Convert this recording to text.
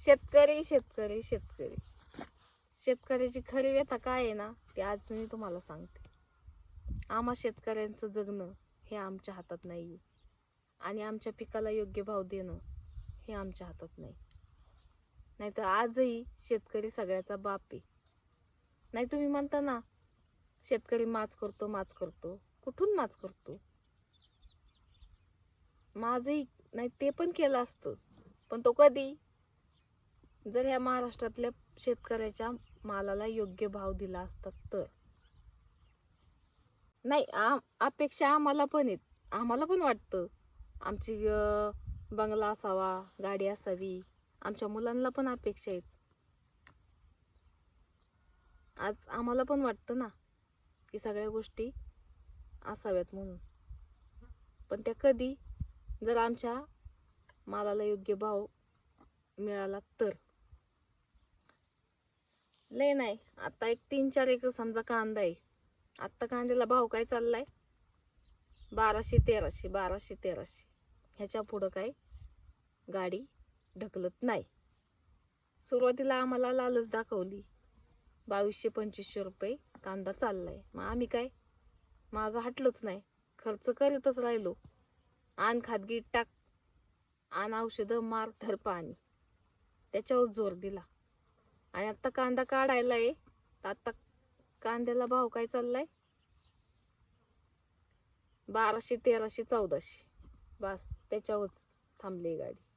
शेतकरी शेतकरी शेतकरी शेतकऱ्याची खरी व्यथा काय आहे ना, ते आज मी तुम्हाला सांगते. आम्हा शेतकऱ्यांचं जगणं हे आमच्या हातात नाही आणि आमच्या पिकाला योग्य भाव देणं हे आमच्या हातात नाही. नाहीतर आजही शेतकरी सगळ्याचा बाप आहे. नाही तुम्ही म्हणता ना, शेतकरी माच करतो. कुठून माच करतो? माझंही नाही ते पण केलं असतं, पण तो कधी? जर ह्या महाराष्ट्रातल्या शेतकऱ्याच्या मालाला योग्य भाव दिला असता तर. नाही अपेक्षा आम्हाला पण आहेत. आम्हाला पण वाटतं आमची बंगला असावा, गाडी असावी. आमच्या मुलांना पण अपेक्षा आहेत. आज आम्हाला पण वाटतं ना की सगळ्या गोष्टी असाव्यात म्हणून. पण त्या कधी? जर आमच्या मालाला योग्य भाव मिळाला तर. लय नाही, आता एक 3-4 एकर समजा कांदा आहे. आत्ता कांद्याला भाव काय चाललाय? 1200-1300 ह्याच्या पुढं काय गाडी ढकलत नाही. सुरुवातीला आम्हाला लालच दाखवली, 2200-2500 रुपये कांदा चाललाय. मग आम्ही काय मागं हटलोच नाही, खर्च करीतच राहिलो. आण खादगीत टाक, आण औषधं मार, धर पाणी, त्याच्यावर जोर दिला. आणि आत्ता कांदा काढायला आहे तर आत्ता कांद्याला भाव काय चाललाय? 1200-1300-1400. बस त्याच्यावरच थांबली गाडी.